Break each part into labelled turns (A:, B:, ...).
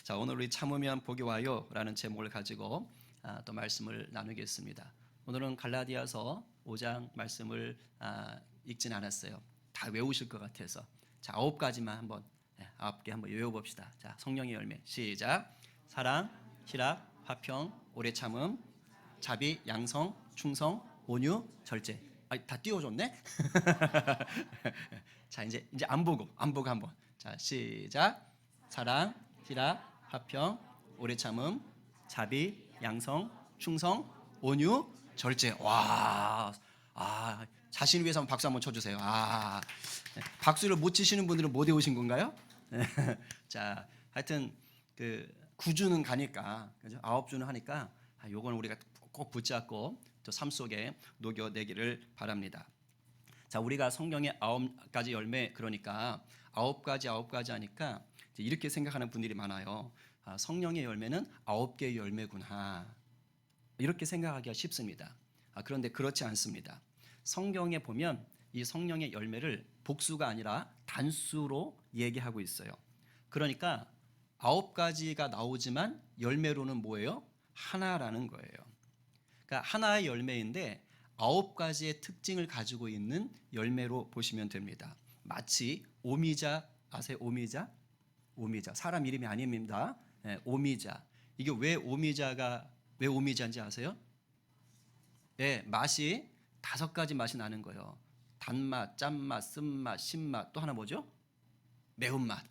A: 자, 오늘 우리 참으면 복이 와요라는 제목을 가지고 또 말씀을 나누겠습니다. 오늘은 갈라디아서 5장 말씀을 읽진 않았어요. 다 외우실 것 같아서 자, 9가지만 한번 9개 한번 외워봅시다. 자, 성령의 열매 시작. 사랑, 희락, 화평, 오래 참음, 자비, 양성, 충성, 온유, 절제. 다 띄워줬네. 자, 이제 안 보고 한번. 자, 시작. 사랑, 희락, 화평, 오래 참음, 자비, 양성, 충성, 온유, 절제. 와, 자신 위해서 한번 박수 한번 쳐주세요. 박수를 못 치시는 분들은 못 외우신 건가요? 자, 하여튼 그 9주는 가니까, 그죠? 9주는 하니까 요건 우리가 꼭 붙잡고 또 삶 속에 녹여내기를 바랍니다. 자, 우리가 성경의 9가지 열매, 그러니까 9가지 하니까 이렇게 생각하는 분들이 많아요. 성령의 열매는 9개의 열매구나, 이렇게 생각하기가 쉽습니다. 그런데 그렇지 않습니다. 성경에 보면 이 성령의 열매를 복수가 아니라 단수로 얘기하고 있어요. 그러니까 9가지가 나오지만 열매로는 뭐예요? 하나라는 거예요. 그러니까 하나의 열매인데 9가지의 특징을 가지고 있는 열매로 보시면 됩니다. 마치 오미자 아세요? 오미자 사람 이름이 아닙니다. 오미자. 이게 왜 오미자인지 아세요? 네, 맛이 5가지 맛이 나는 거예요. 단맛, 짠맛, 쓴맛, 신맛, 또 하나 뭐죠? 매운맛.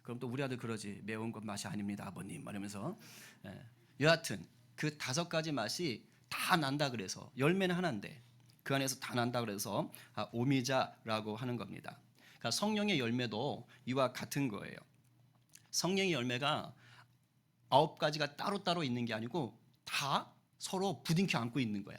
A: 그럼 또 우리 아들 그러지, 매운 것 맛이 아닙니다 아버님 말하면서. 여하튼 그 5가지 맛이 다 난다 그래서, 열매는 하나인데 그 안에서 다 난다 그래서 오미자라고 하는 겁니다. 그러니까 성령의 열매도 이와 같은 거예요. 성령의 열매가 9가지가 따로따로 있는 게 아니고 다 서로 부둥켜 안고 있는 거야.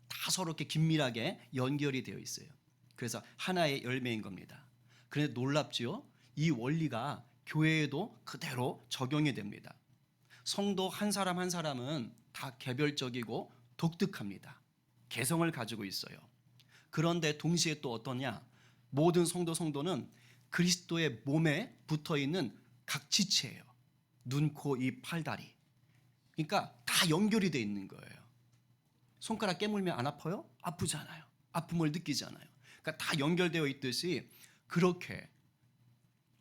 A: 다 서로 이렇게 긴밀하게 연결이 되어 있어요. 그래서 하나의 열매인 겁니다. 그런데 놀랍지요? 이 원리가 교회에도 그대로 적용이 됩니다. 성도 한 사람 한 사람은 다 개별적이고 독특합니다. 개성을 가지고 있어요. 그런데 동시에 또 어떠냐? 모든 성도는 그리스도의 몸에 붙어있는 각 지체예요. 눈, 코, 입, 팔, 다리. 그러니까 다 연결이 되어 있는 거예요. 손가락 깨물면 안 아파요? 아프잖아요. 아픔을 느끼잖아요. 그러니까 다 연결되어 있듯이 그렇게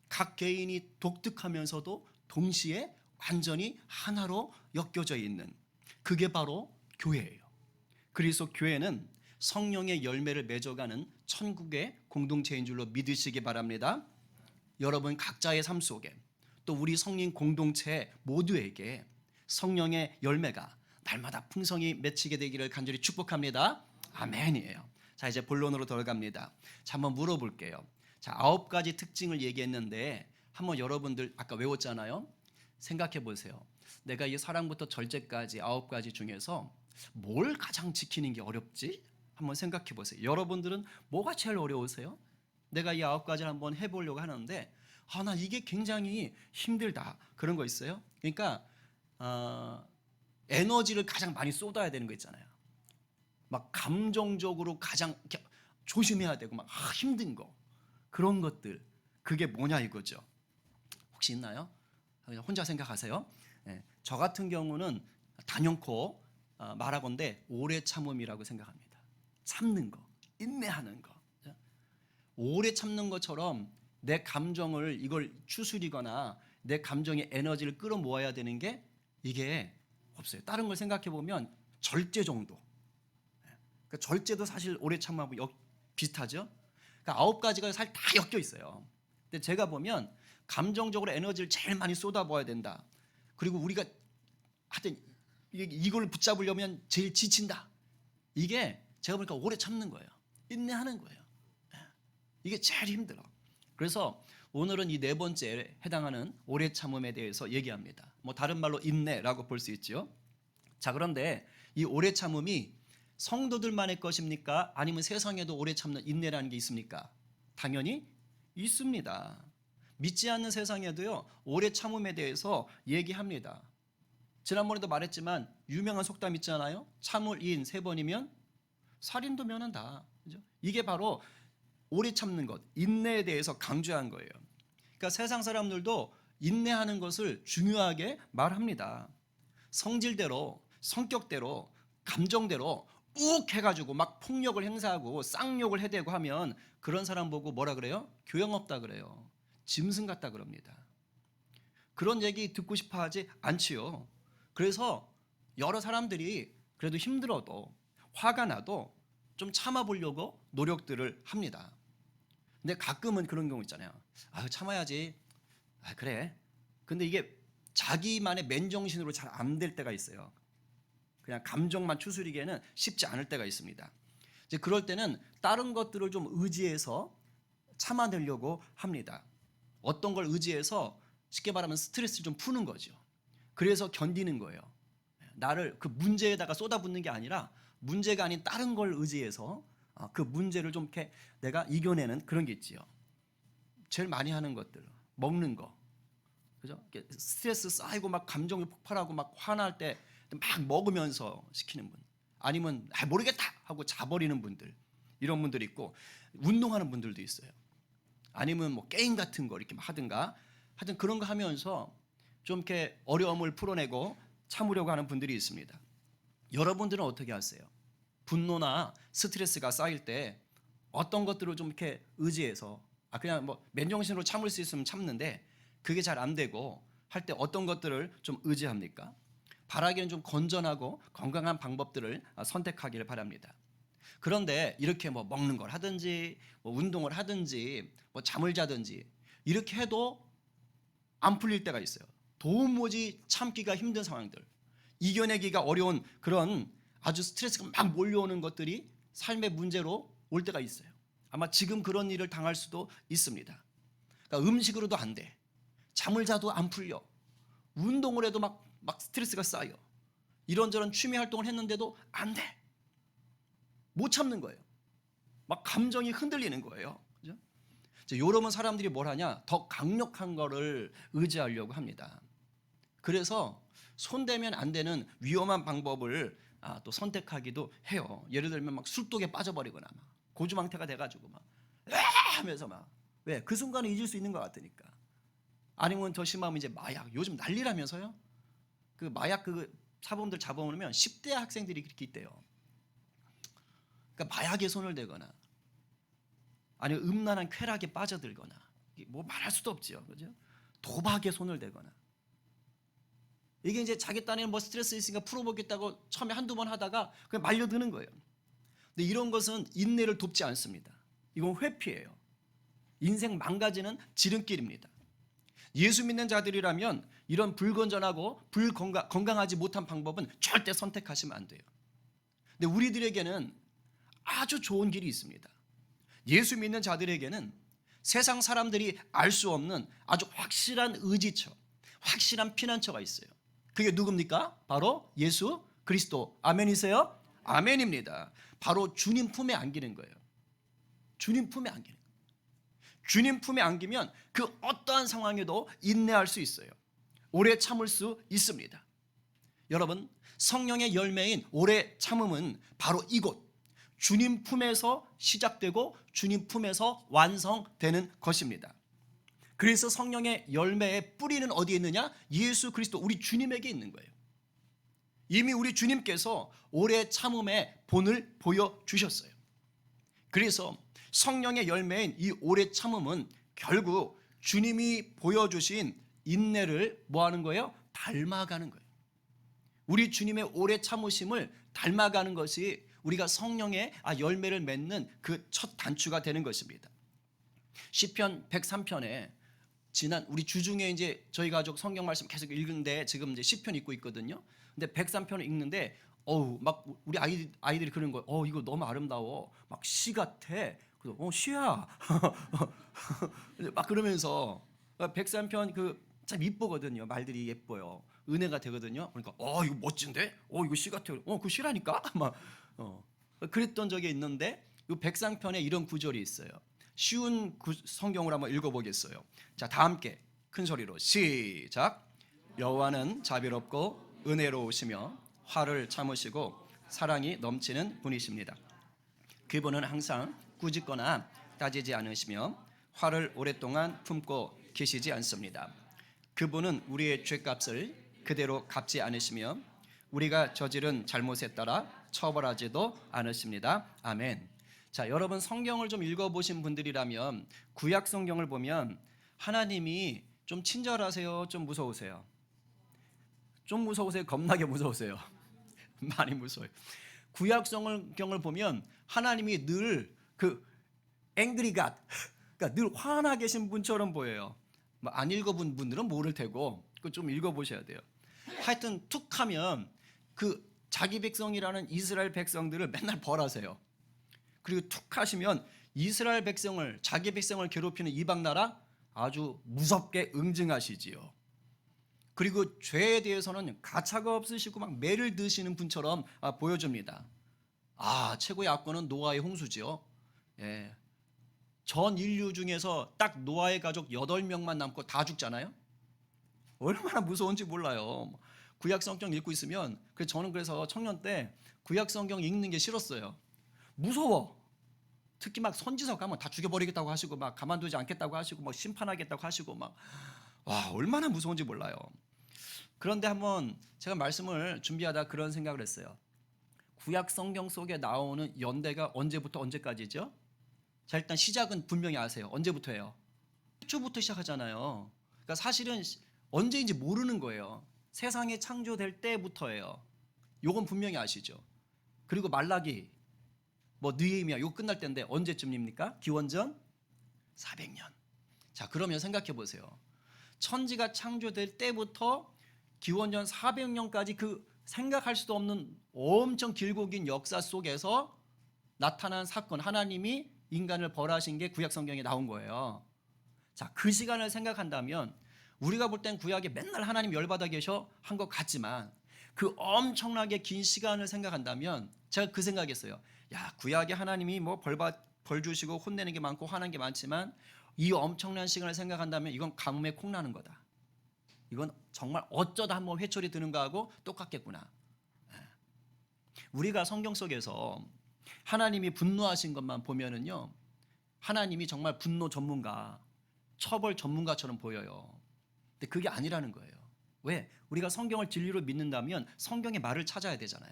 A: 각 개인이 독특하면서도 동시에 완전히 하나로 엮여져 있는, 그게 바로 교회예요. 그래서 교회는 성령의 열매를 맺어가는 천국의 공동체인 줄로 믿으시기 바랍니다. 여러분 각자의 삶 속에 또 우리 성인 공동체 모두에게 성령의 열매가 날마다 풍성히 맺히게 되기를 간절히 축복합니다. 아멘이에요. 자, 이제 본론으로 들어갑니다. 자, 한번 물어볼게요. 자, 9가지 특징을 얘기했는데 한번 여러분들 아까 외웠잖아요. 생각해 보세요. 내가 이 사랑부터 절제까지 9가지 중에서 뭘 가장 지키는 게 어렵지? 한번 생각해 보세요. 여러분들은 뭐가 제일 어려우세요? 내가 이 9가지를 한번 해보려고 하는데 나 이게 굉장히 힘들다, 그런 거 있어요? 그러니까 에너지를 가장 많이 쏟아야 되는 거 있잖아요. 막 감정적으로 가장 조심해야 되고 막 힘든 거, 그런 것들, 그게 뭐냐 이거죠. 혹시 있나요? 그냥 혼자 생각하세요. 저 같은 경우는 단연코 말하건대 오래 참음이라고 생각합니다. 참는 거, 인내하는 거. 오래 참는 것처럼 내 감정을 이걸 추스리거나 내 감정의 에너지를 끌어모아야 되는 게 이게 없어요. 다른 걸 생각해 보면 절제 정도. 그러니까 절제도 사실 오래 참음하고 비슷하죠. 그러니까 9가지가 사실 다 엮여 있어요. 근데 제가 보면 감정적으로 에너지를 제일 많이 쏟아부어야 된다. 그리고 우리가 하여튼 이걸 붙잡으려면 제일 지친다. 이게 제가 보니까 오래 참는 거예요. 인내하는 거예요. 이게 제일 힘들어. 그래서 오늘은 이 4번째에 해당하는 오래 참음에 대해서 얘기합니다. 뭐 다른 말로 인내라고 볼 수 있죠. 자, 그런데 이 오래 참음이 성도들만의 것입니까? 아니면 세상에도 오래 참는 인내라는 게 있습니까? 당연히 있습니다. 믿지 않는 세상에도요, 오래 참음에 대해서 얘기합니다. 지난번에도 말했지만 유명한 속담 있잖아요. 참을 인 3번이면 살인도 면한다. 그죠? 이게 바로 오래 참는 것, 인내에 대해서 강조한 거예요. 그러니까 세상 사람들도 인내하는 것을 중요하게 말합니다. 성질대로, 성격대로, 감정대로 욱 해가지고 막 폭력을 행사하고 쌍욕을 해대고 하면 그런 사람 보고 뭐라 그래요? 교양 없다 그래요. 짐승 같다 그럽니다. 그런 얘기 듣고 싶어 하지 않지요. 그래서 여러 사람들이 그래도 힘들어도 화가 나도 좀 참아보려고 노력들을 합니다. 근데 가끔은 그런 경우 있잖아요. 참아야지. 그래. 근데 이게 자기만의 맨정신으로 잘 안 될 때가 있어요. 그냥 감정만 추스리기에는 쉽지 않을 때가 있습니다. 이제 그럴 때는 다른 것들을 좀 의지해서 참아내려고 합니다. 어떤 걸 의지해서 쉽게 말하면 스트레스를 좀 푸는 거죠. 그래서 견디는 거예요. 나를 그 문제에다가 쏟아붓는 게 아니라 문제가 아닌 다른 걸 의지해서 그 문제를 좀 이렇게 내가 이겨내는 그런 게 있지요. 제일 많이 하는 것들, 먹는 거, 그죠? 스트레스 쌓이고 막 감정이 폭발하고 막 화날 때 막 먹으면서 시키는 분, 아니면 모르겠다 하고 자버리는 분들, 이런 분들이 있고, 운동하는 분들도 있어요. 아니면 뭐 게임 같은 거 이렇게 하든가, 하여튼 그런 거 하면서 좀 이렇게 어려움을 풀어내고 참으려고 하는 분들이 있습니다. 여러분들은 어떻게 하세요? 분노나 스트레스가 쌓일 때 어떤 것들을 좀 이렇게 의지해서 그냥 뭐 맨정신으로 참을 수 있으면 참는데 그게 잘 안 되고 할 때 어떤 것들을 좀 의지합니까? 바라기는 좀 건전하고 건강한 방법들을 선택하기를 바랍니다. 그런데 이렇게 뭐 먹는 걸 하든지 뭐 운동을 하든지 뭐 잠을 자든지 이렇게 해도 안 풀릴 때가 있어요. 도무지 참기가 힘든 상황들, 이겨내기가 어려운 그런 아주 스트레스가 막 몰려오는 것들이 삶의 문제로 올 때가 있어요. 아마 지금 그런 일을 당할 수도 있습니다. 그러니까 음식으로도 안 돼. 잠을 자도 안 풀려. 운동을 해도 막 스트레스가 쌓여. 이런저런 취미 활동을 했는데도 안 돼. 못 참는 거예요. 막 감정이 흔들리는 거예요. 그죠? 이러면 사람들이 뭘 하냐? 더 강력한 거를 의지하려고 합니다. 그래서 손대면 안 되는 위험한 방법을 또 선택하기도 해요. 예를 들면 막 술독에 빠져버리거나 막 고주망태가 돼가지고 막 하면서 막 왜? 그 순간에 잊을 수 있는 것 같으니까. 아니면 더 심하면 이제 마약. 요즘 난리라면서요? 그 마약 그 사범들 잡아오면 10대 학생들이 그렇게 있대요. 그러니까 마약에 손을 대거나 아니면 음란한 쾌락에 빠져들거나 뭐 말할 수도 없지요. 그죠? 도박에 손을 대거나 이게 이제 자기 딴에는 뭐 스트레스 있으니까 풀어보겠다고 처음에 한두 번 하다가 그냥 말려드는 거예요. 근데 이런 것은 인내를 돕지 않습니다. 이건 회피예요. 인생 망가지는 지름길입니다. 예수 믿는 자들이라면 이런 불건전하고 건강하지 못한 방법은 절대 선택하시면 안 돼요. 근데 우리들에게는 아주 좋은 길이 있습니다. 예수 믿는 자들에게는 세상 사람들이 알 수 없는 아주 확실한 의지처, 확실한 피난처가 있어요. 그게 누굽니까? 바로 예수 그리스도. 아멘이세요? 아멘입니다. 바로 주님 품에 안기는 거예요. 주님 품에 안기는 거예요. 주님 품에 안기면 그 어떠한 상황에도 인내할 수 있어요. 오래 참을 수 있습니다. 여러분, 성령의 열매인 오래 참음은 바로 이곳 주님 품에서 시작되고 주님 품에서 완성되는 것입니다. 그래서 성령의 열매의 뿌리는 어디에 있느냐? 예수 그리스도 우리 주님에게 있는 거예요. 이미 우리 주님께서 오래 참음의 본을 보여주셨어요. 그래서 성령의 열매인 이 오래 참음은 결국 주님이 보여주신 인내를 뭐 하는 거예요? 닮아가는 거예요. 우리 주님의 오래 참으심을 닮아가는 것이 우리가 성령의 열매를 맺는 그 첫 단추가 되는 것입니다. 시편 103편에 지난 우리 주중에 이제 저희 가족 성경 말씀 계속 읽는데 지금 이제 시편 읽고 있거든요. 근데 103편을 읽는데 막 우리 아이들이 그러는 거예요. 이거 너무 아름다워. 막 시 같아. 그래서 시야. 막 그러면서 103편 그 참 이쁘거든요. 말들이 예뻐요. 은혜가 되거든요. 그러니까 이거 멋진데? 이거 시 같아. 그 시라니까? 막 그랬던 적이 있는데 이 103편에 이런 구절이 있어요. 쉬운 성경으로 한번 읽어보겠어요. 자, 다 함께 큰 소리로 시작. 여호와는 자비롭고 은혜로우시며 화를 참으시고 사랑이 넘치는 분이십니다. 그분은 항상 꾸짖거나 따지지 않으시며 화를 오랫동안 품고 계시지 않습니다. 그분은 우리의 죄값을 그대로 갚지 않으시며 우리가 저지른 잘못에 따라 처벌하지도 않으십니다. 아멘. 자, 여러분 성경을 좀 읽어보신 분들이라면 구약 성경을 보면 하나님이 좀 친절하세요? 좀 무서우세요? 좀 무서우세요? 겁나게 무서우세요? 많이 무서워요. 구약 성경을 보면 하나님이 늘 그 앵그리 갓, 그러니까 늘 화나 계신 분처럼 보여요. 안 읽어본 분들은 모를 테고 그거 좀 읽어보셔야 돼요. 하여튼 툭 하면 그 자기 백성이라는 이스라엘 백성들을 맨날 벌하세요. 그리고 툭 하시면 이스라엘 백성을, 자기 백성을 괴롭히는 이방 나라 아주 무섭게 응징하시지요. 그리고 죄에 대해서는 가차가 없으시고 막 매를 드시는 분처럼 보여줍니다. 최고의 악권은 노아의 홍수지요. 예. 전 인류 중에서 딱 노아의 가족 8명만 남고 다 죽잖아요. 얼마나 무서운지 몰라요. 구약 성경 읽고 있으면 저는 그래서 청년 때 구약 성경 읽는 게 싫었어요. 무서워. 특히 막 선지서 가면 다 죽여버리겠다고 하시고 막 가만두지 않겠다고 하시고 막 심판하겠다고 하시고 막 얼마나 무서운지 몰라요. 그런데 한번 제가 말씀을 준비하다 그런 생각을 했어요. 구약 성경 속에 나오는 연대가 언제부터 언제까지죠? 자, 일단 시작은 분명히 아세요. 언제부터예요? 태초부터 시작하잖아요. 그러니까 사실은 언제인지 모르는 거예요. 세상이 창조될 때부터예요. 요건 분명히 아시죠? 그리고 말라기, 느헤미야 이거 끝날 때인데 언제쯤입니까? 기원전 400년. 자, 그러면 생각해 보세요. 천지가 창조될 때부터 기원전 400년까지 그 생각할 수도 없는 엄청 길고 긴 역사 속에서 나타난 사건, 하나님이 인간을 벌하신 게 구약 성경에 나온 거예요. 자, 그 시간을 생각한다면 우리가 볼 땐 구약에 맨날 하나님 열받아 계셔 한 것 같지만 그 엄청나게 긴 시간을 생각한다면 제가 그 생각했어요. 야, 구약에 하나님이 벌 주시고 혼내는 게 많고 화난 게 많지만 이 엄청난 시간을 생각한다면 이건 가뭄에 콩 나는 거다. 이건 정말 어쩌다 한번 회초리 드는 거하고 똑같겠구나. 우리가 성경 속에서 하나님이 분노하신 것만 보면은요, 하나님이 정말 분노 전문가, 처벌 전문가처럼 보여요. 근데 그게 아니라는 거예요. 왜? 우리가 성경을 진리로 믿는다면 성경의 말을 찾아야 되잖아요.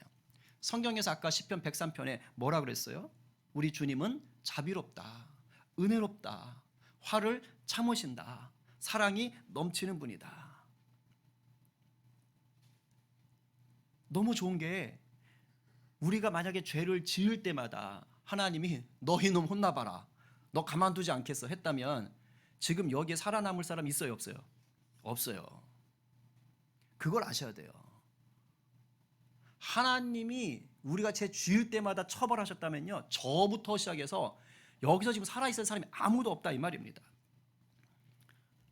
A: 성경에서 아까 시편 103편에 뭐라 그랬어요? 우리 주님은 자비롭다, 은혜롭다, 화를 참으신다, 사랑이 넘치는 분이다. 너무 좋은 게 우리가 만약에 죄를 지을 때마다 하나님이 너 이놈 혼나봐라, 너 가만두지 않겠어 했다면 지금 여기에 살아남을 사람 있어요, 없어요? 없어요. 그걸 아셔야 돼요. 하나님이 우리가 죄 지을 때마다 처벌하셨다면요, 저부터 시작해서 여기서 지금 살아있을 사람이 아무도 없다 이 말입니다.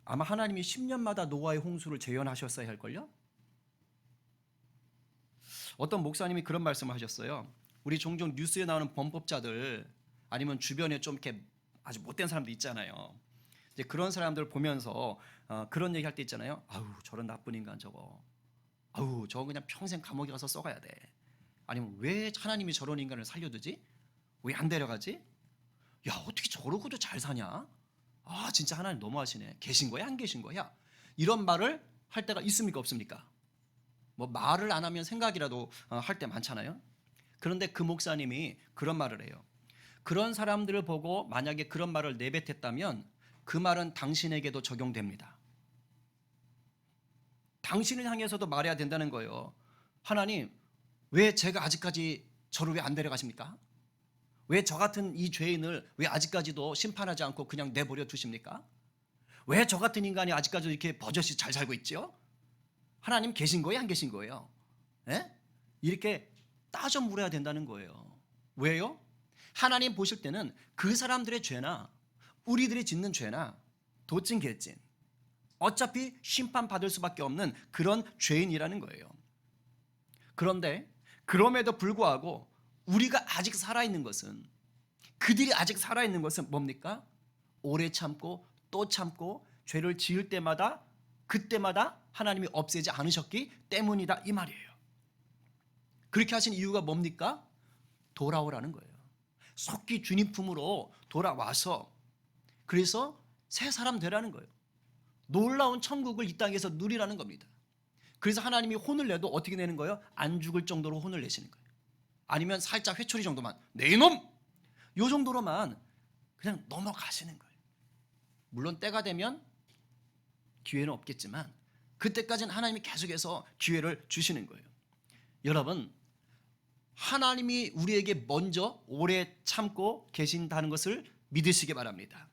A: 아마 하나님이 10년마다 노아의 홍수를 재현하셨어야 할걸요? 어떤 목사님이 그런 말씀을 하셨어요. 우리 종종 뉴스에 나오는 범법자들 아니면 주변에 좀 이렇게 아주 못된 사람들 있잖아요. 이제 그런 사람들 보면서 그런 얘기할 때 있잖아요. 아우, 저런 나쁜 인간 저거. 아우, 저거 그냥 평생 감옥에 가서 썩어야 돼. 아니면 왜 하나님이 저런 인간을 살려두지? 왜 안 데려가지? 야, 어떻게 저러고도 잘 사냐? 진짜 하나님 너무하시네. 계신 거야, 안 계신 거야? 이런 말을 할 때가 있습니까, 없습니까? 말을 안 하면 생각이라도 할 때 많잖아요. 그런데 그 목사님이 그런 말을 해요. 그런 사람들을 보고 만약에 그런 말을 내뱉었다면 그 말은 당신에게도 적용됩니다. 당신을 향해서도 말해야 된다는 거예요. 하나님, 왜 제가 아직까지 저를 왜 안 데려가십니까? 왜 저 같은 이 죄인을 왜 아직까지도 심판하지 않고 그냥 내버려 두십니까? 왜 저 같은 인간이 아직까지도 이렇게 버젓이 잘 살고 있죠? 하나님 계신 거예요, 안 계신 거예요? 예? 이렇게 따져 물어야 된다는 거예요. 왜요? 하나님 보실 때는 그 사람들의 죄나 우리들이 짓는 죄나 도찐 개찐 어차피 심판받을 수밖에 없는 그런 죄인이라는 거예요. 그런데 그럼에도 불구하고 우리가 아직 살아있는 것은, 그들이 아직 살아있는 것은 뭡니까? 오래 참고 또 참고 죄를 지을 때마다 그때마다 하나님이 없애지 않으셨기 때문이다 이 말이에요. 그렇게 하신 이유가 뭡니까? 돌아오라는 거예요. 속히 주님 품으로 돌아와서 그래서 새 사람 되라는 거예요. 놀라운 천국을 이 땅에서 누리라는 겁니다. 그래서 하나님이 혼을 내도 어떻게 내는 거예요? 안 죽을 정도로 혼을 내시는 거예요. 아니면 살짝 회초리 정도만, 내 이놈! 요 정도로만 그냥 넘어가시는 거예요. 물론 때가 되면 기회는 없겠지만 그때까지는 하나님이 계속해서 기회를 주시는 거예요. 여러분, 하나님이 우리에게 먼저 오래 참고 계신다는 것을 믿으시기 바랍니다.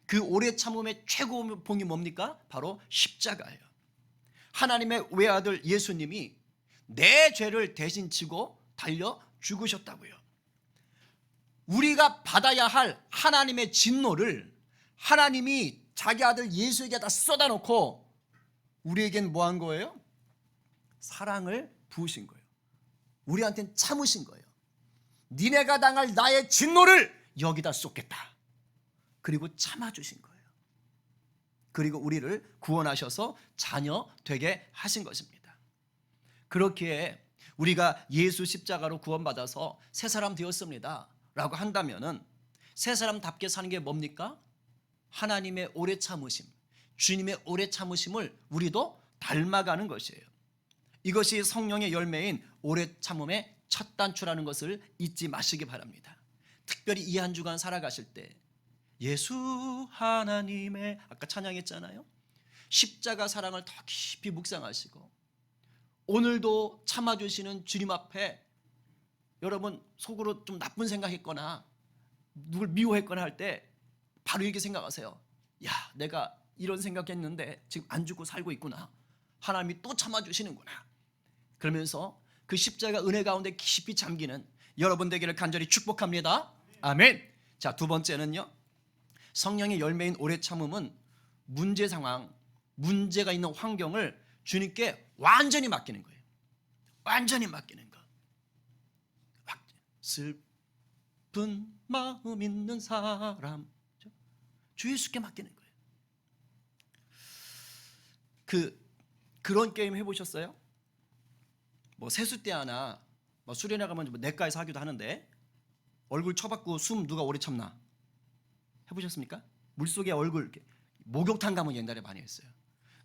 A: 그 오래 참음의 최고봉이 뭡니까? 바로 십자가예요. 하나님의 외아들 예수님이 내 죄를 대신 지고 달려 죽으셨다고요. 우리가 받아야 할 하나님의 진노를 하나님이 자기 아들 예수에게 다 쏟아놓고 우리에겐 뭐 한 거예요? 사랑을 부으신 거예요. 우리한테는 참으신 거예요. 니네가 당할 나의 진노를 여기다 쏟겠다. 그리고 참아주신 거예요. 그리고 우리를 구원하셔서 자녀 되게 하신 것입니다. 그렇기에 우리가 예수 십자가로 구원받아서 새 사람 되었습니다 라고 한다면은 새 사람답게 사는 게 뭡니까? 하나님의 오래 참으심, 주님의 오래 참으심을 우리도 닮아가는 것이에요. 이것이 성령의 열매인 오래 참음의 첫 단추라는 것을 잊지 마시기 바랍니다. 특별히 이 한 주간 살아가실 때 예수 하나님의, 아까 찬양했잖아요, 십자가 사랑을 더 깊이 묵상하시고 오늘도 참아주시는 주님 앞에 여러분 속으로 좀 나쁜 생각했거나 누굴 미워했거나 할 때 바로 이렇게 생각하세요. 야, 내가 이런 생각했는데 지금 안 죽고 살고 있구나. 하나님이 또 참아주시는구나. 그러면서 그 십자가 은혜 가운데 깊이 잠기는 여러분 되기를 간절히 축복합니다. 아멘. 자, 두 번째는요, 성령의 열매인 오래 참음은 문제 상황, 문제가 있는 환경을 주님께 완전히 맡기는 거예요. 완전히 맡기는 거. 슬픈 마음 있는 사람, 주 예수께 맡기는 거예요. 그런 게임 해보셨어요? 뭐 세숫대야나 뭐 수련회 가면 뭐 내과에서 하기도 하는데 얼굴 쳐박고 숨 누가 오래 참나 해보셨습니까? 물속에 얼굴 이렇게, 목욕탕 가면 옛날에 많이 했어요.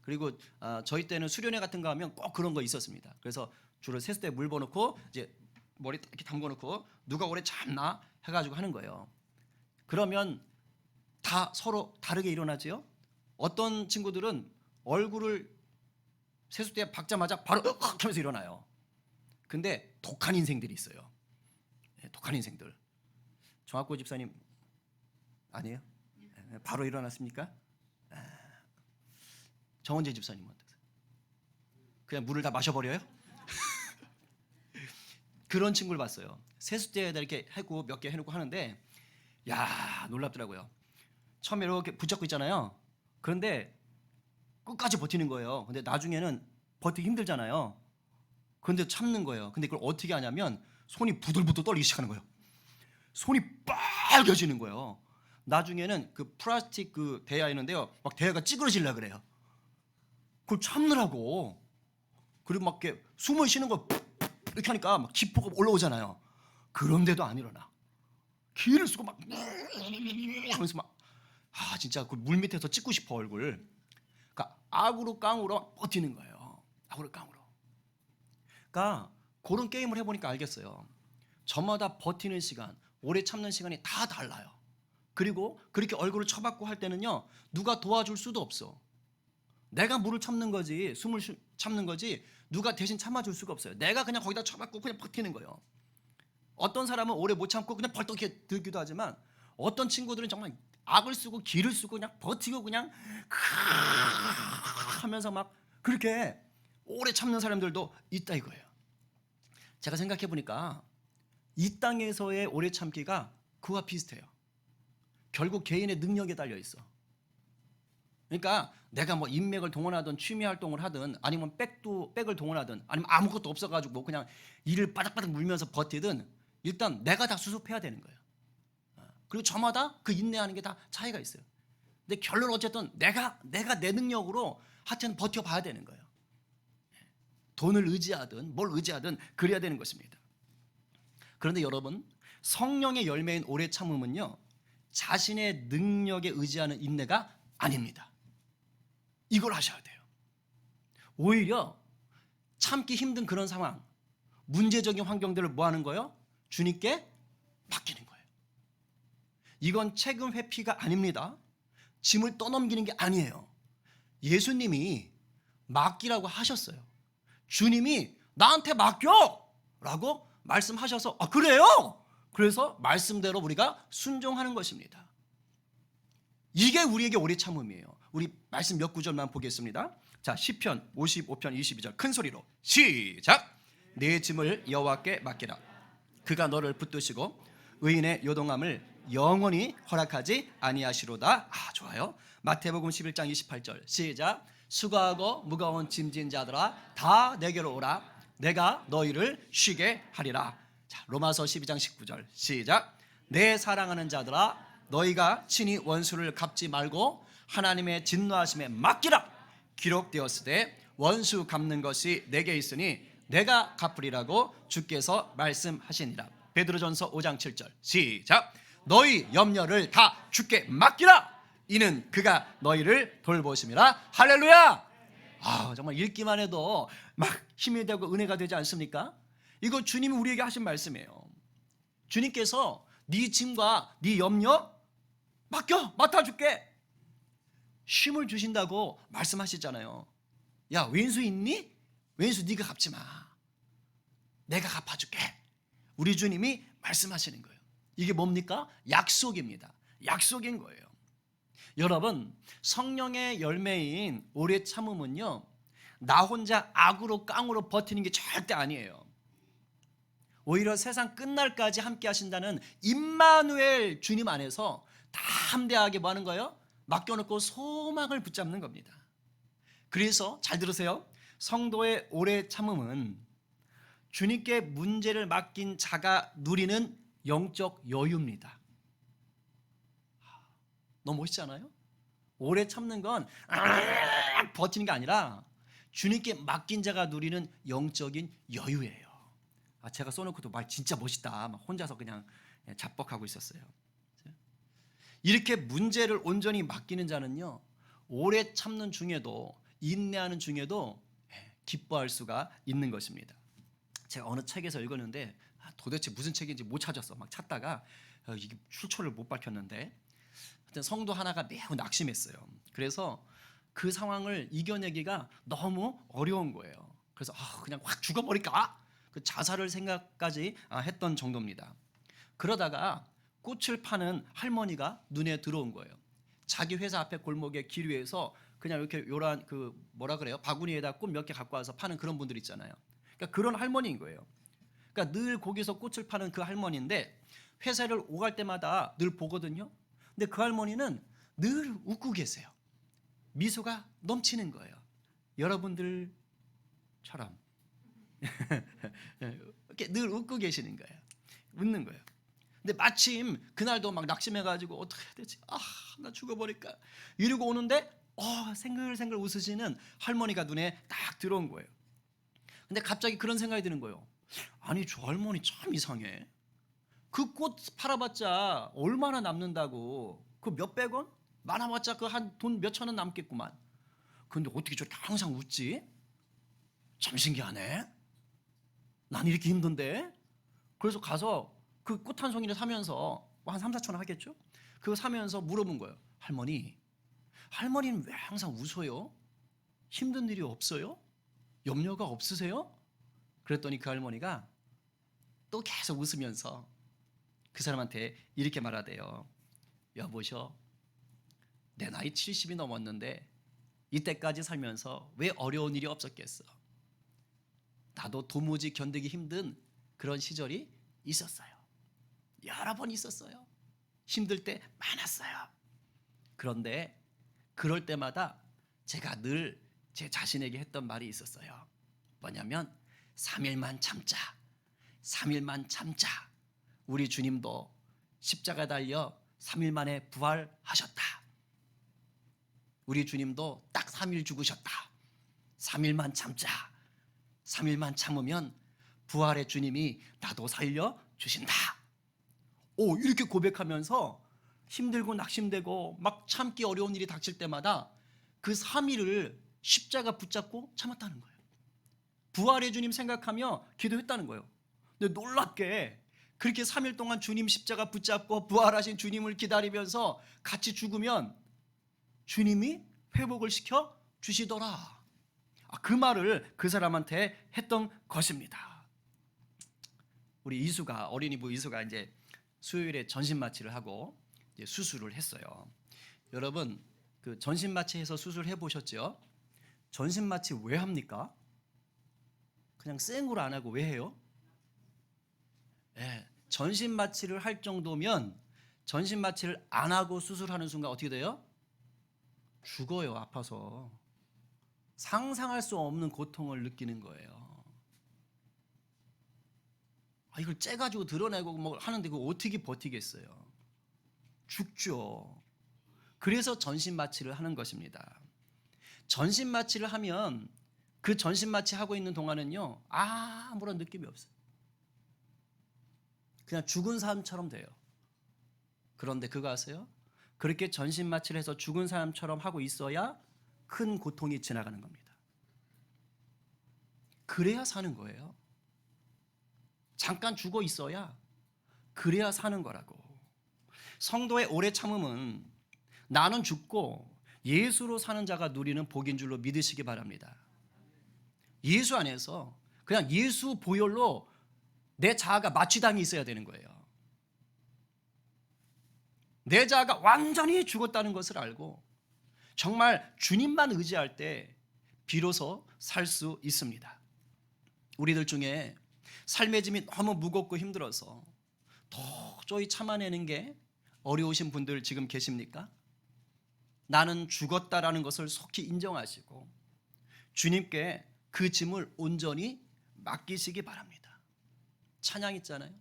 A: 그리고 저희 때는 수련회 같은 거 하면 꼭 그런 거 있었습니다. 그래서 주로 세숫대에 물 부어놓고 이제 머리 이렇게 담궈놓고 누가 오래 참나 해가지고 하는 거예요. 그러면 다 서로 다르게 일어나지요. 어떤 친구들은 얼굴을 세숫대에 박자마자 바로 하면서 일어나요. 근데 독한 인생들이 있어요. 독한 인생들. 정학고 집사님 아니에요? 바로 일어났습니까? 정원재 집사님은 어떠세요? 그냥 물을 다 마셔버려요? 그런 친구를 봤어요. 세숫대에다 이렇게 해고 몇 개 해놓고 하는데, 야, 놀랍더라고요. 처음에 이렇게 붙잡고 있잖아요. 그런데 끝까지 버티는 거예요. 근데 나중에는 버티기 힘들잖아요. 그런데 참는 거예요. 근데 그걸 어떻게 하냐면 손이 부들부들 떨리기 시작하는 거예요. 손이 빨개지는 거예요. 나중에는 그 플라스틱 그 대야 있는데요, 막 대야가 찌그러지려 그래요. 그걸 참느라고. 그리고 막 이렇게 숨을 쉬는 거 이렇게 하니까 막 기포가 올라오잖아요. 그런데도 안 일어나. 기를 쓰고 막 하면서 막, 진짜 그 물 밑에서 찍고 싶어 얼굴. 그러니까 악으로 깡으로 버티는 거예요. 악으로 깡으로. 그러니까 그런 게임을 해보니까 알겠어요. 저마다 버티는 시간, 오래 참는 시간이 다 달라요. 그리고 그렇게 얼굴을 쳐박고 할 때는요, 누가 도와줄 수도 없어. 내가 물을 참는 거지, 숨을 참는 거지, 누가 대신 참아줄 수가 없어요. 내가 그냥 거기다 쳐박고 그냥 버티는 거예요. 어떤 사람은 오래 못 참고 그냥 벌떡 이렇게 들기도 하지만 어떤 친구들은 정말 악을 쓰고 기를 쓰고 그냥 버티고 그냥 하면서 막 그렇게 오래 참는 사람들도 있다 이거예요. 제가 생각해 보니까 이 땅에서의 오래 참기가 그와 비슷해요. 결국 개인의 능력에 달려 있어. 그러니까 내가 뭐 인맥을 동원하든 취미 활동을 하든 아니면 백을 동원하든 아니면 아무것도 없어가지고 그냥 이를 바닥바닥 물면서 버티든 일단 내가 다 수습해야 되는 거예요. 그리고 저마다 그 인내하는 게 다 차이가 있어요. 근데 결론 어쨌든 내가 내 능력으로 하여튼 버텨봐야 되는 거예요. 돈을 의지하든 뭘 의지하든 그래야 되는 것입니다. 그런데 여러분, 성령의 열매인 오래 참음은요, 자신의 능력에 의지하는 인내가 아닙니다. 이걸 하셔야 돼요. 오히려 참기 힘든 그런 상황, 문제적인 환경들을 뭐 하는 거예요? 주님께 맡기는 거예요. 이건 책임 회피가 아닙니다. 짐을 떠넘기는 게 아니에요. 예수님이 맡기라고 하셨어요. 주님이 나한테 맡겨! 라고 말씀하셔서 그래요? 그래서 말씀대로 우리가 순종하는 것입니다. 이게 우리에게 오래 참음이에요. 우리 말씀 몇 구절만 보겠습니다. 자, 시편 55편 22절 큰 소리로 시작. 내 짐을 여호와께 맡기라. 그가 너를 붙드시고 의인의 요동함을 영원히 허락하지 아니하시로다. 좋아요. 마태복음 11장 28절 시작. 수고하고 무거운 짐진 자들아 다 내게로 오라. 내가 너희를 쉬게 하리라. 자, 로마서 12장 19절 시작. 내 사랑하는 자들아 너희가 친히 원수를 갚지 말고 하나님의 진노하심에 맡기라. 기록되었으되 원수 갚는 것이 내게 있으니 내가 갚으리라고 주께서 말씀하시니라. 베드로전서 5장 7절 시작. 너희 염려를 다 주께 맡기라. 이는 그가 너희를 돌보심이라. 할렐루야. 정말 읽기만 해도 막 힘이 되고 은혜가 되지 않습니까? 이거 주님이 우리에게 하신 말씀이에요. 주님께서 네 짐과 네 염려 맡아줄게. 쉼을 주신다고 말씀하시잖아요. 야, 왼수 있니? 왼수 네가 갚지 마. 내가 갚아줄게. 우리 주님이 말씀하시는 거예요. 이게 뭡니까? 약속입니다. 약속인 거예요. 여러분, 성령의 열매인 오래 참음은요, 나 혼자 악으로 깡으로 버티는 게 절대 아니에요. 오히려 세상 끝날까지 함께 하신다는 임마누엘 주님 안에서 담대하게 뭐 하는 거예요? 맡겨놓고 소망을 붙잡는 겁니다. 그래서 잘 들으세요. 성도의 오래 참음은 주님께 문제를 맡긴 자가 누리는 영적 여유입니다. 너무 멋있지 않아요? 오래 참는 건 버티는 게 아니라 주님께 맡긴 자가 누리는 영적인 여유예요. 제가 써놓고도 말 진짜 멋있다. 막 혼자서 그냥 자뻑하고 있었어요. 이렇게 문제를 온전히 맡기는 자는요, 오래 참는 중에도 인내하는 중에도 기뻐할 수가 있는 것입니다. 제가 어느 책에서 읽었는데 도대체 무슨 책인지 못 찾았어. 막 찾다가 이게 출처를 못 밝혔는데 하여튼 성도 하나가 매우 낙심했어요. 그래서 그 상황을 이겨내기가 너무 어려운 거예요. 그래서 그냥 확 죽어버릴까? 그 자살을 생각까지 했던 정도입니다. 그러다가 꽃을 파는 할머니가 눈에 들어온 거예요. 자기 회사 앞에 골목의 길 위에서 그냥 이렇게 요란 바구니에다 꽃 몇 개 갖고 와서 파는 그런 분들 있잖아요. 그러니까 그런 할머니인 거예요. 그러니까 늘 거기서 꽃을 파는 그 할머니인데 회사를 오갈 때마다 늘 보거든요. 근데 그 할머니는 늘 웃고 계세요. 미소가 넘치는 거예요. 여러분들처럼 이렇게 늘 웃고 계시는 거예요. 웃는 거예요. 근데 마침 그날도 막 낙심해가지고 어떻게 해야 되지? 나 죽어버릴까? 이러고 오는데 생글생글 웃으시는 할머니가 눈에 딱 들어온 거예요. 근데 갑자기 그런 생각이 드는 거예요. 아니, 저 할머니 참 이상해. 그 꽃 팔아봤자 얼마나 남는다고. 그 몇백 원? 많아봤자 그 한 돈 몇천 원 남겠구만. 근데 어떻게 저렇게 항상 웃지? 참 신기하네. 난 이렇게 힘든데. 그래서 가서 그 꽃 한 송이를 사면서 한 3, 4천 원 하겠죠? 그거 사면서 물어본 거예요. 할머니는 왜 항상 웃어요? 힘든 일이 없어요? 염려가 없으세요? 그랬더니 그 할머니가 또 계속 웃으면서 그 사람한테 이렇게 말하대요. 여보셔, 내 나이 70이 넘었는데 이때까지 살면서 왜 어려운 일이 없었겠어? 나도 도무지 견디기 힘든 그런 시절이 있었어요. 여러 번 있었어요. 힘들 때 많았어요. 그런데 그럴 때마다 제가 늘 제 자신에게 했던 말이 있었어요. 뭐냐면 3일만 참자. 3일만 참자. 우리 주님도 십자가 달려 3일 만에 부활하셨다. 우리 주님도 딱 3일 죽으셨다. 3일만 참자. 3일만 참으면 부활의 주님이 나도 살려주신다. 이렇게 고백하면서 힘들고 낙심되고 막 참기 어려운 일이 닥칠 때마다 그 3일을 십자가 붙잡고 참았다는 거예요. 부활의 주님 생각하며 기도했다는 거예요. 근데 놀랍게 그렇게 3일 동안 주님 십자가 붙잡고 부활하신 주님을 기다리면서 같이 죽으면 주님이 회복을 시켜 주시더라. 그 말을 그 사람한테 했던 것입니다. 우리 이수가, 어린이부 이수가 이제 수요일에 전신마취를 하고 이제 수술을 했어요. 여러분, 그 전신마취해서 수술해 보셨죠? 전신마취 왜 합니까? 그냥 생으로 안 하고 왜 해요? 네, 전신마취를 할 정도면 전신마취를 안 하고 수술하는 순간 어떻게 돼요? 죽어요. 아파서. 상상할 수 없는 고통을 느끼는 거예요. 이걸 째가지고 드러내고 뭐 하는데 그거 어떻게 버티겠어요? 죽죠. 그래서 전신마취를 하는 것입니다. 전신마취를 하면 그 전신마취 하고 있는 동안은요, 아무런 느낌이 없어요. 그냥 죽은 사람처럼 돼요. 그런데 그거 아세요? 그렇게 전신마취를 해서 죽은 사람처럼 하고 있어야 큰 고통이 지나가는 겁니다. 그래야 사는 거예요. 잠깐 죽어 있어야 그래야 사는 거라고. 성도의 오래 참음은 나는 죽고 예수로 사는 자가 누리는 복인 줄로 믿으시기 바랍니다. 예수 안에서 그냥 예수 보혈로 내 자아가 마취당이 있어야 되는 거예요. 내 자아가 완전히 죽었다는 것을 알고 정말 주님만 의지할 때 비로소 살 수 있습니다. 우리들 중에 삶의 짐이 너무 무겁고 힘들어서 도저히 참아내는 게 어려우신 분들 지금 계십니까? 나는 죽었다라는 것을 속히 인정하시고 주님께 그 짐을 온전히 맡기시기 바랍니다. 찬양 있잖아요.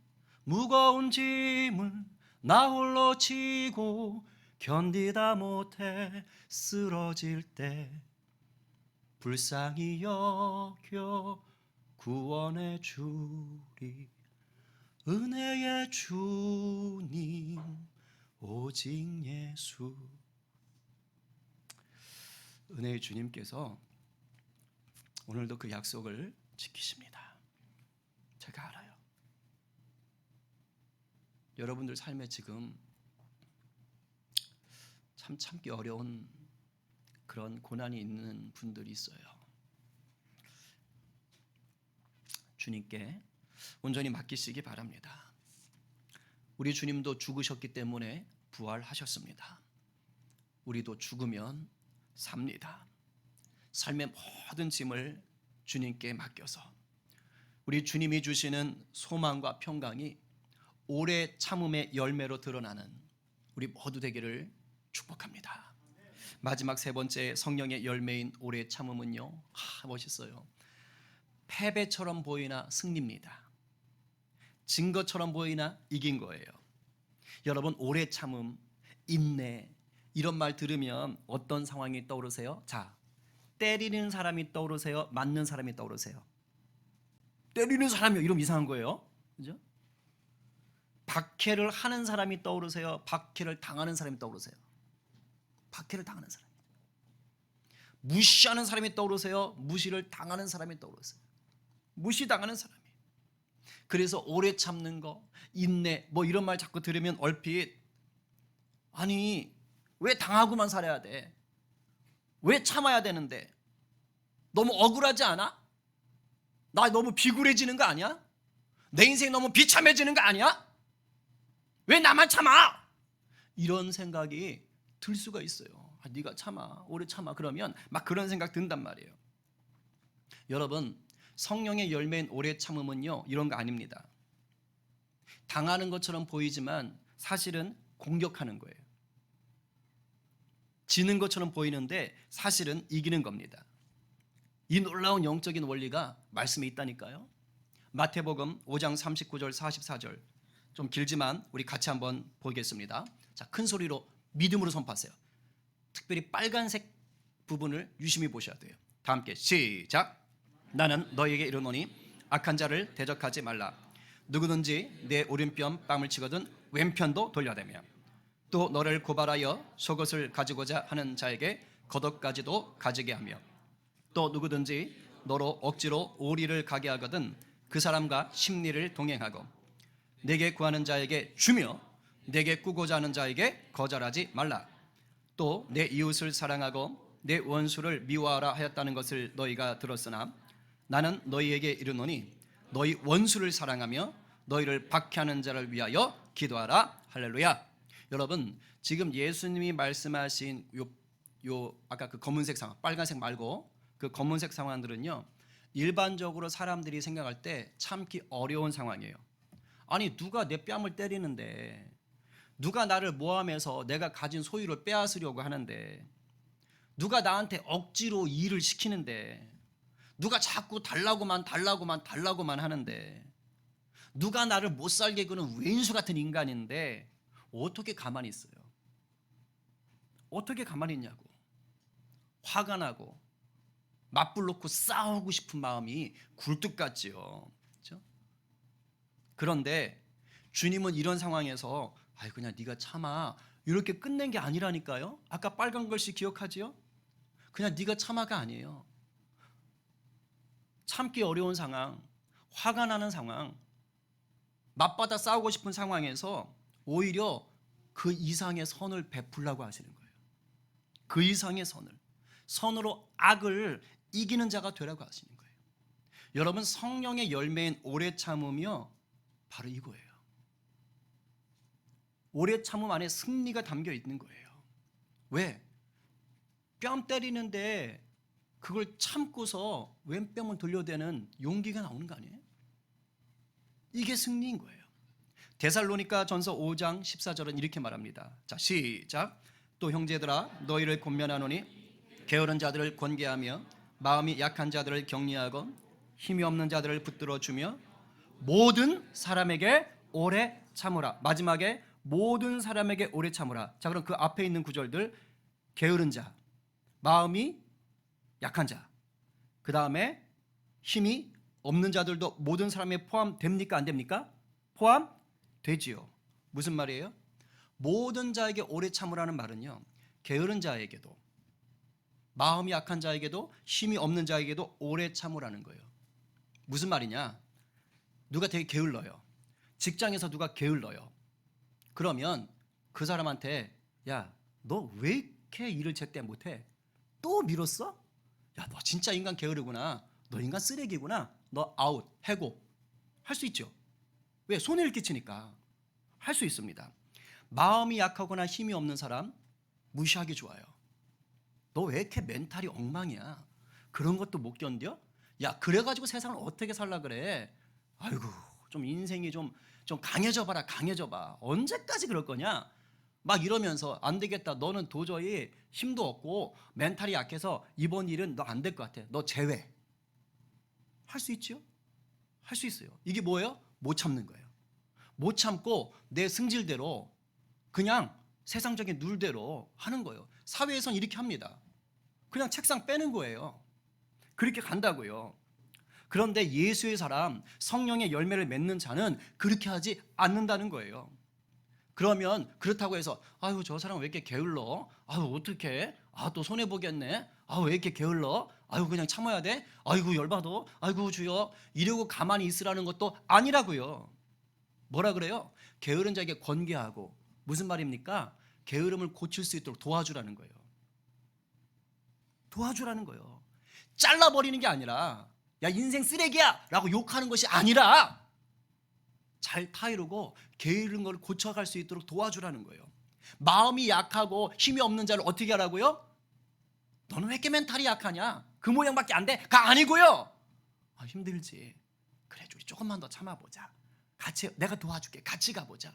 A: 무거운 짐을 나 홀로 지고 견디다 못해 쓰러질 때 불쌍히 여겨 구원해 주리. 은혜의 주님 오직 예수. 은혜의 주님께서 오늘도 그 약속을 지키십니다. 제가 알아요. 여러분들 삶에 지금 참 참기 어려운 그런 고난이 있는 분들이 있어요. 주님께 온전히 맡기시기 바랍니다. 우리 주님도 죽으셨기 때문에 부활하셨습니다. 우리도 죽으면 삽니다. 삶의 모든 짐을 주님께 맡겨서 우리 주님이 주시는 소망과 평강이 오래 참음의 열매로 드러나는 우리 모두 되기를 축복합니다. 마지막 세 번째 성령의 열매인 오래 참음은요, 멋있어요. 패배처럼 보이나 승리입니다. 진 것처럼 보이나 이긴 거예요. 여러분, 오래 참음, 인내 이런 말 들으면 어떤 상황이 떠오르세요? 자, 때리는 사람이 떠오르세요? 맞는 사람이 떠오르세요? 때리는 사람이요. 이러면 이상한 거예요. 그죠? 박해를 하는 사람이 떠오르세요? 박해를 당하는 사람이 떠오르세요? 박해를 당하는 사람. 무시하는 사람이 떠오르세요? 무시를 당하는 사람이 떠오르세요? 무시당하는 사람이. 그래서 오래 참는 거, 인내 뭐 이런 말 자꾸 들으면 얼핏 아니 왜 당하고만 살아야 돼? 왜 참아야 되는데? 너무 억울하지 않아? 나 너무 비굴해지는 거 아니야? 내 인생 너무 비참해지는 거 아니야? 왜 나만 참아? 이런 생각이 들 수가 있어요. 네가 참아, 오래 참아. 그러면 막 그런 생각 든단 말이에요. 여러분, 성령의 열매인 오래 참음은요, 이런 거 아닙니다. 당하는 것처럼 보이지만 사실은 공격하는 거예요. 지는 것처럼 보이는데 사실은 이기는 겁니다. 이 놀라운 영적인 원리가 말씀에 있다니까요. 마태복음 5장 39절 44절 좀 길지만 우리 같이 한번 보겠습니다. 자, 큰 소리로 믿음으로 선포하세요. 특별히 빨간색 부분을 유심히 보셔야 돼요. 다 함께 시작. 나는 너희에게 이르노니 악한 자를 대적하지 말라. 누구든지 내 오른편 뺨을 치거든 왼편도 돌려대며 또 너를 고발하여 속옷을 가지고자 하는 자에게 겉옷까지도 가지게 하며 또 누구든지 너로 억지로 오리를 가게 하거든 그 사람과 심리를 동행하고 내게 구하는 자에게 주며 내게 꾸고자 하는 자에게 거절하지 말라. 또 내 이웃을 사랑하고 내 원수를 미워하라 하였다는 것을 너희가 들었으나 나는 너희에게 이르노니 너희 원수를 사랑하며 너희를 박해하는 자를 위하여 기도하라. 할렐루야. 여러분, 지금 예수님이 말씀하신 요 아까 그 검은색 상황, 빨간색 말고 그 검은색 상황들은요, 일반적으로 사람들이 생각할 때 참기 어려운 상황이에요. 아니, 누가 내 뺨을 때리는데, 누가 나를 모함해서 내가 가진 소유를 빼앗으려고 하는데, 누가 나한테 억지로 일을 시키는데, 누가 자꾸 달라고만 하는데, 누가 나를 못 살게 구는 왼수 같은 인간인데 어떻게 가만히 있어요? 어떻게 가만히 있냐고. 화가 나고 맞불 놓고 싸우고 싶은 마음이 굴뚝 같지요. 그렇죠? 그런데 주님은 이런 상황에서 아이 그냥 네가 참아 이렇게 끝낸 게 아니라니까요. 아까 빨간 글씨 기억하지요? 그냥 네가 참아가 아니에요. 참기 어려운 상황, 화가 나는 상황, 맞받아 싸우고 싶은 상황에서 오히려 그 이상의 선을 베풀라고 하시는 거예요. 그 이상의 선으로 악을 이기는 자가 되라고 하시는 거예요. 여러분, 성령의 열매인 오래 참음이요, 바로 이거예요. 오래 참음 안에 승리가 담겨 있는 거예요. 왜? 뺨 때리는데 그걸 참고서 왼뺨을 돌려대는 용기가 나오는 거 아니에요? 이게 승리인 거예요. 데살로니가 전서 5장 14절은 이렇게 말합니다. 자, 시작. 또 형제들아 너희를 권면하노니 게으른 자들을 권계하며 마음이 약한 자들을 격려하고 힘이 없는 자들을 붙들어 주며 모든 사람에게 오래 참으라. 마지막에 모든 사람에게 오래 참으라. 자, 그럼 그 앞에 있는 구절들, 게으른 자, 마음이 약한 자, 그 다음에 힘이 없는 자들도 모든 사람에 포함됩니까? 안 됩니까? 포함되지요. 무슨 말이에요? 모든 자에게 오래 참으라는 말은요, 게으른 자에게도 마음이 약한 자에게도 힘이 없는 자에게도 오래 참으라는 거예요. 무슨 말이냐? 누가 되게 게을러요. 직장에서 누가 게을러요. 그러면 그 사람한테 야, 너 왜 이렇게 일을 제때 못해? 또 미뤘어? 야, 너 진짜 인간 게으르구나. 너 인간 쓰레기구나. 너 아웃, 해고 할 수 있죠. 왜? 손해를 끼치니까. 할 수 있습니다. 마음이 약하거나 힘이 없는 사람 무시하기 좋아요. 너 왜 이렇게 멘탈이 엉망이야? 그런 것도 못 견뎌? 야, 그래가지고 세상을 어떻게 살라 그래? 아이고, 좀 인생이 좀 강해져 봐라, 강해져 봐. 언제까지 그럴 거냐? 막 이러면서 안 되겠다. 너는 도저히 힘도 없고 멘탈이 약해서 이번 일은 너 안 될 것 같아. 너 제외. 할 수 있지요? 할 수 있어요. 이게 뭐예요? 못 참는 거예요. 못 참고 내 승질대로 그냥 세상적인 룰대로 하는 거예요. 사회에선 이렇게 합니다. 그냥 책상 빼는 거예요. 그렇게 간다고요. 그런데 예수의 사람, 성령의 열매를 맺는 자는 그렇게 하지 않는다는 거예요. 그러면 그렇다고 해서 아유 저 사람 왜 이렇게 게을러? 아유 어떡해? 아 또 손해 보겠네. 아유 왜 이렇게 게을러? 아유 그냥 참아야 돼? 아이고 열받아. 아이고 주여. 이러고 가만히 있으라는 것도 아니라고요. 뭐라 그래요? 게으른 자에게 권계하고, 무슨 말입니까? 게으름을 고칠 수 있도록 도와주라는 거예요. 도와주라는 거예요. 잘라버리는 게 아니라 야 인생 쓰레기야 라고 욕하는 것이 아니라 잘 타이르고 게으른 걸 고쳐갈 수 있도록 도와주라는 거예요. 마음이 약하고 힘이 없는 자를 어떻게 하라고요? 너는 왜 이렇게 멘탈이 약하냐? 그 모양밖에 안 돼? 가 아니고요. 아, 힘들지. 그래 우리 조금만 더 참아보자. 같이 내가 도와줄게. 같이 가보자.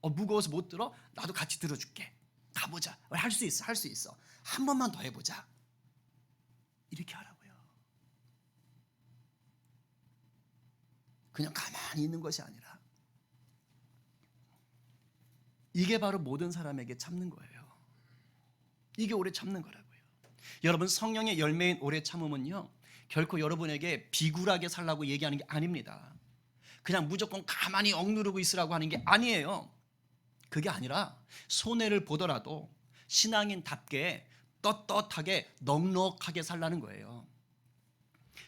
A: 무거워서 못 들어? 나도 같이 들어줄게. 가보자. 할 수 있어. 할 수 있어. 한 번만 더 해보자. 이렇게 하라고요. 그냥 가만히 있는 것이 아니라 이게 바로 모든 사람에게 참는 거예요. 이게 오래 참는 거라고요. 여러분, 성령의 열매인 오래 참음은요, 결코 여러분에게 비굴하게 살라고 얘기하는 게 아닙니다. 그냥 무조건 가만히 억누르고 있으라고 하는 게 아니에요. 그게 아니라 손해를 보더라도 신앙인답게 떳떳하게 넉넉하게 살라는 거예요.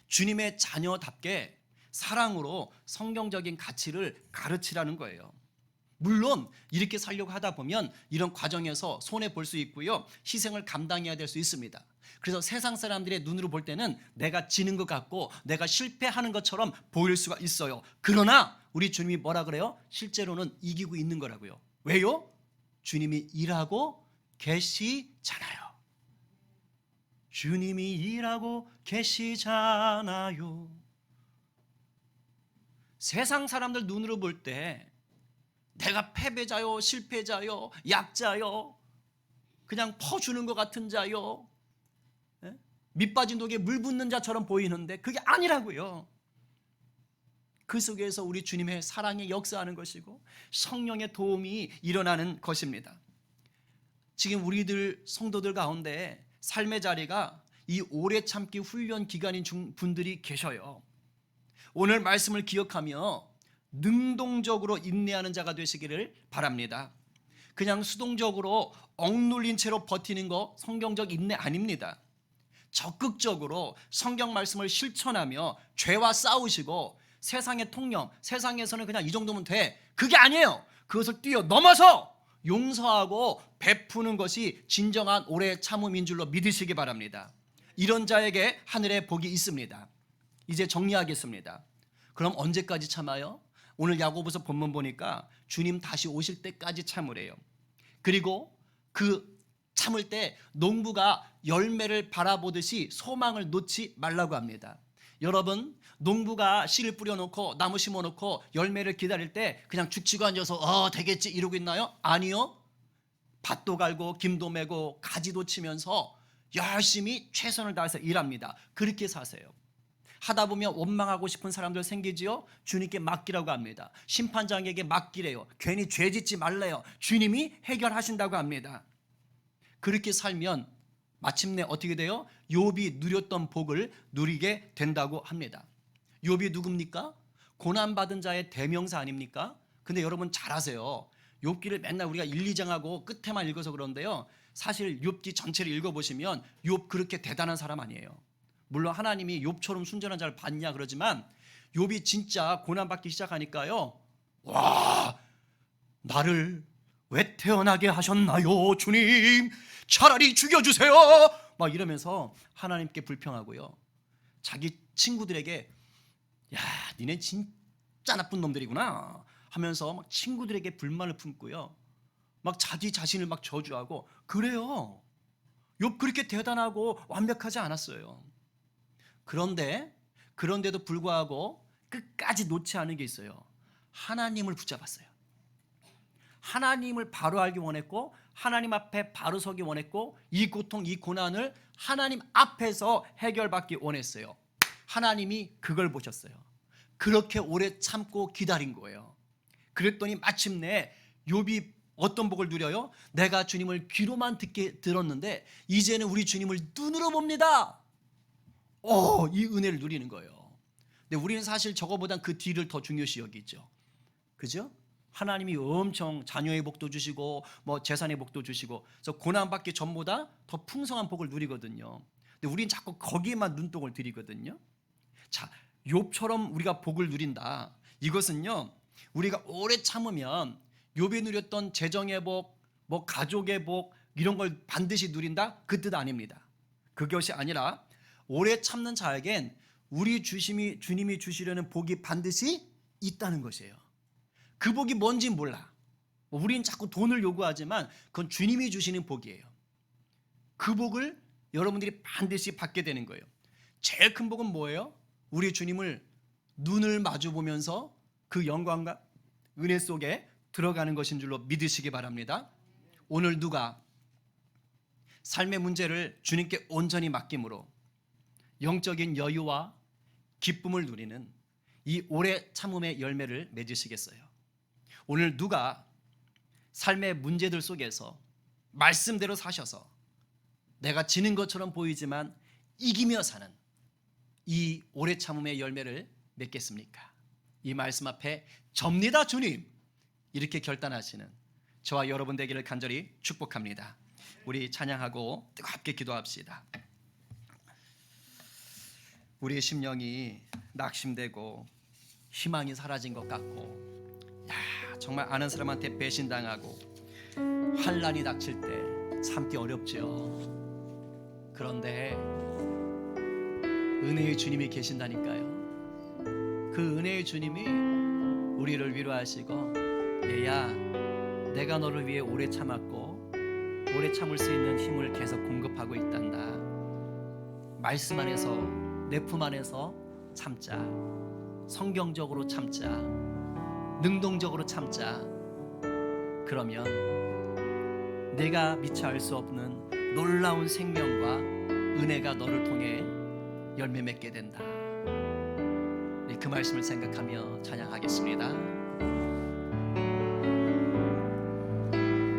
A: 주님의 자녀답게 사랑으로 성경적인 가치를 가르치라는 거예요. 물론 이렇게 살려고 하다 보면 이런 과정에서 손해 볼 수 있고요, 희생을 감당해야 될 수 있습니다. 그래서 세상 사람들의 눈으로 볼 때는 내가 지는 것 같고 내가 실패하는 것처럼 보일 수가 있어요. 그러나 우리 주님이 뭐라 그래요? 실제로는 이기고 있는 거라고요. 왜요? 주님이 일하고 계시잖아요. 주님이 일하고 계시잖아요. 세상 사람들 눈으로 볼 때 내가 패배자요, 실패자요, 약자요, 그냥 퍼주는 것 같은 자요, 밑빠진 독에 물 붓는 자처럼 보이는데 그게 아니라고요. 그 속에서 우리 주님의 사랑이 역사하는 것이고 성령의 도움이 일어나는 것입니다. 지금 우리들 성도들 가운데 삶의 자리가 이 오래 참기 훈련 기간인 분들이 계셔요. 오늘 말씀을 기억하며 능동적으로 인내하는 자가 되시기를 바랍니다. 그냥 수동적으로 억눌린 채로 버티는 거 성경적 인내 아닙니다. 적극적으로 성경 말씀을 실천하며 죄와 싸우시고 세상의 통념, 세상에서는 그냥 이 정도면 돼, 그게 아니에요. 그것을 뛰어넘어서 용서하고 베푸는 것이 진정한 오래 참음인 줄로 믿으시기 바랍니다. 이런 자에게 하늘에 복이 있습니다. 이제 정리하겠습니다. 그럼 언제까지 참아요? 오늘 야고보서 본문 보니까 주님 다시 오실 때까지 참으래요. 그리고 그 참을 때 농부가 열매를 바라보듯이 소망을 놓지 말라고 합니다. 여러분, 농부가 씨를 뿌려놓고 나무 심어놓고 열매를 기다릴 때 그냥 죽치고 앉아서 되겠지 이러고 있나요? 아니요. 밭도 갈고 김도 메고 가지도 치면서 열심히 최선을 다해서 일합니다. 그렇게 사세요. 하다 보면 원망하고 싶은 사람들 생기지요? 주님께 맡기라고 합니다. 심판장에게 맡기래요. 괜히 죄 짓지 말래요. 주님이 해결하신다고 합니다. 그렇게 살면 마침내 어떻게 돼요? 욥이 누렸던 복을 누리게 된다고 합니다. 욥이 누굽니까? 고난받은 자의 대명사 아닙니까? 근데 여러분 잘 아세요. 욥기를 맨날 우리가 1, 2장하고 끝에만 읽어서 그런데요, 사실 욥기 전체를 읽어보시면 욥 그렇게 대단한 사람 아니에요. 물론 하나님이 욥처럼 순전한 자를 봤냐 그러지만 욥이 진짜 고난받기 시작하니까요, 와, 나를 왜 태어나게 하셨나요, 주님? 차라리 죽여주세요. 막 이러면서 하나님께 불평하고요, 자기 친구들에게 야, 니네 진짜 나쁜 놈들이구나 하면서 막 친구들에게 불만을 품고요, 막 자기 자신을 막 저주하고 그래요. 욥 그렇게 대단하고 완벽하지 않았어요. 그런데도 불구하고 끝까지 놓지 않은 게 있어요. 하나님을 붙잡았어요. 하나님을 바로 알기 원했고 하나님 앞에 바로 서기 원했고 이 고통, 이 고난을 하나님 앞에서 해결받기 원했어요. 하나님이 그걸 보셨어요. 그렇게 오래 참고 기다린 거예요. 그랬더니 마침내 욥이 어떤 복을 누려요? 내가 주님을 귀로만 들었는데 이제는 우리 주님을 눈으로 봅니다. 이 은혜를 누리는 거예요. 근데 우리는 사실 저거보단 그 뒤를 더 중요시 여기죠. 그죠? 하나님이 엄청 자녀의 복도 주시고 뭐 재산의 복도 주시고, 그래서 고난받기 전보다 더 풍성한 복을 누리거든요. 근데 우리는 자꾸 거기에만 눈독을 들이거든요. 자, 욥처럼 우리가 복을 누린다. 이것은요, 우리가 오래 참으면 욥이 누렸던 재정의 복, 뭐 가족의 복 이런 걸 반드시 누린다, 그 뜻 아닙니다. 그것이 아니라 오래 참는 자에겐 주님이 주시려는 복이 반드시 있다는 것이에요. 그 복이 뭔지 몰라. 우리는 자꾸 돈을 요구하지만 그건 주님이 주시는 복이에요. 그 복을 여러분들이 반드시 받게 되는 거예요. 제일 큰 복은 뭐예요? 우리 주님을 눈을 마주 보면서 그 영광과 은혜 속에 들어가는 것인 줄로 믿으시기 바랍니다. 오늘 누가 삶의 문제를 주님께 온전히 맡김으로 영적인 여유와 기쁨을 누리는 이 오래 참음의 열매를 맺으시겠어요? 오늘 누가 삶의 문제들 속에서 말씀대로 사셔서 내가 지는 것처럼 보이지만 이기며 사는 이 오래 참음의 열매를 맺겠습니까? 이 말씀 앞에 접니다 주님, 이렇게 결단하시는 저와 여러분 되기를 간절히 축복합니다. 우리 찬양하고 뜨겁게 기도합시다. 우리의 심령이 낙심되고 희망이 사라진 것 같고, 정말 아는 사람한테 배신당하고 환난이 닥칠 때 참기 어렵죠. 그런데 은혜의 주님이 계신다니까요. 그 은혜의 주님이 우리를 위로하시고, 얘야, 내가 너를 위해 오래 참았고 오래 참을 수 있는 힘을 계속 공급하고 있단다. 말씀 안에서, 내 품 안에서 참자. 성경적으로 참자. 능동적으로 참자. 그러면 내가 미처 알 수 없는 놀라운 생명과 은혜가 너를 통해 열매 맺게 된다. 그 말씀을 생각하며 찬양하겠습니다.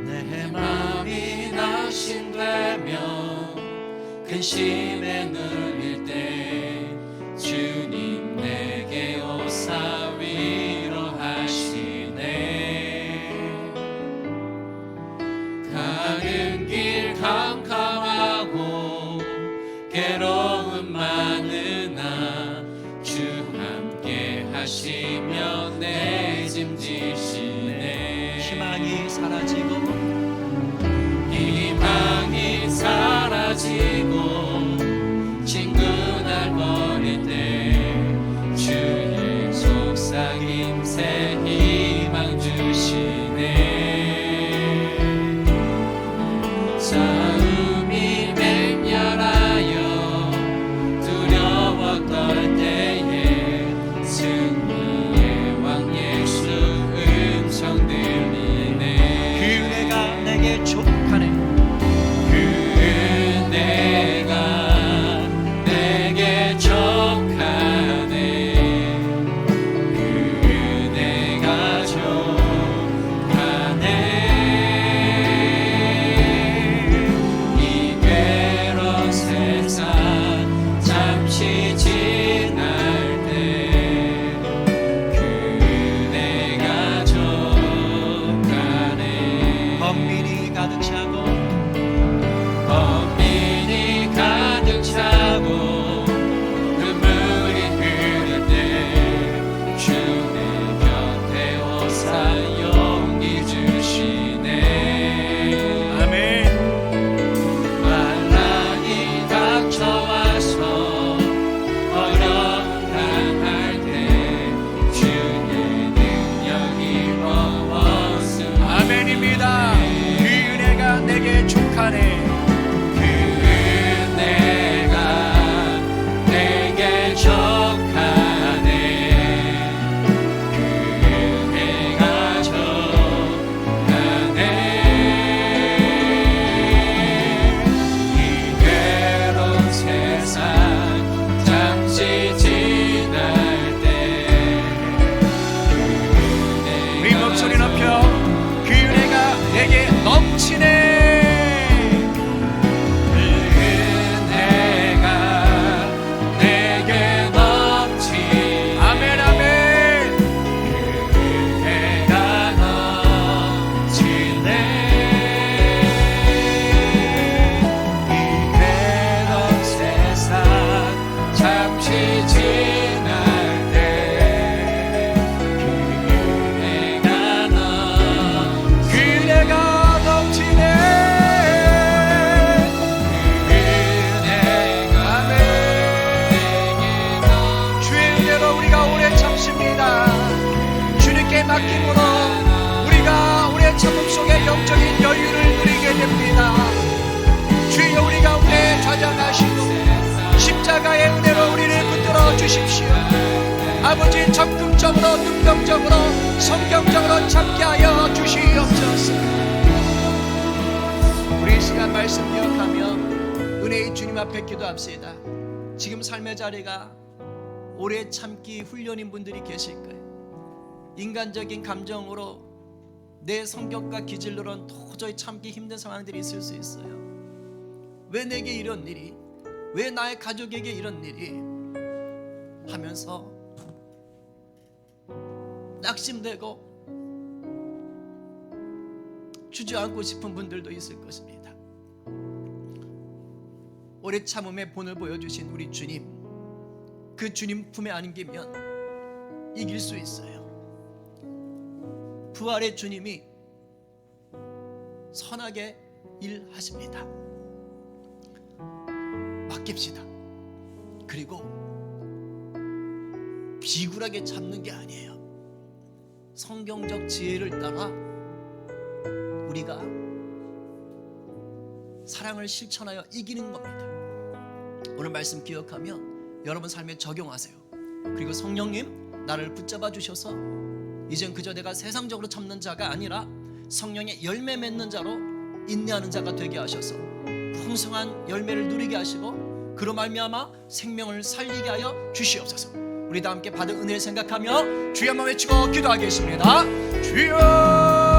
A: 내 마음이 낙심되며 근심에 눌릴 때 주님 내게 오사 위로하시네. 가는 길 캄캄하고 괴로움 많으나 주 함께 하시며 내 짐 지시네. 희망이 사라지고 친구 날 버릴 때 주의 속삭임새 희망 주시네. 싸움이 맹렬하여 두려워 떨 때에 승리의 왕 예수 음성 들리네. 그 은혜가 내게 족하네. 맡김으로 우리가 우리의 참음 속에 영적인 여유를 누리게 됩니다. 주여, 우리 가운데 좌장하시고 십자가의 은혜로 우리를 붙들어 주십시오. 아버지, 적극적으로 능동적으로 성경적으로 참게 하여 주시옵소서. 우리 이 시간 말씀 기억하며 은혜의 주님 앞에 기도합시다. 지금 삶의 자리가 오래 참기 훈련인 분들이 계실 거예요. 인간적인 감정으로 내 성격과 기질로는 도저히 참기 힘든 상황들이 있을 수 있어요. 왜 내게 이런 일이, 왜 나의 가족에게 이런 일이 하면서 낙심되고 주저앉고 싶은 분들도 있을 것입니다. 오래 참음의 본을 보여주신 우리 주님, 그 주님 품에 안기면 이길 수 있어요. 부활의 주님이 선하게 일하십니다. 맡깁시다. 그리고 비굴하게 참는 게 아니에요. 성경적 지혜를 따라 우리가 사랑을 실천하여 이기는 겁니다. 오늘 말씀 기억하면 여러분 삶에 적용하세요. 그리고 성령님, 나를 붙잡아 주셔서 이젠 그저 내가 세상적으로 참는 자가 아니라 성령의 열매 맺는 자로 인내하는 자가 되게 하셔서 풍성한 열매를 누리게 하시고 그로 말미암아 생명을 살리게 하여 주시옵소서. 우리 다 함께 받은 은혜를 생각하며 주여 한번 외치고 기도하겠습니다. 주여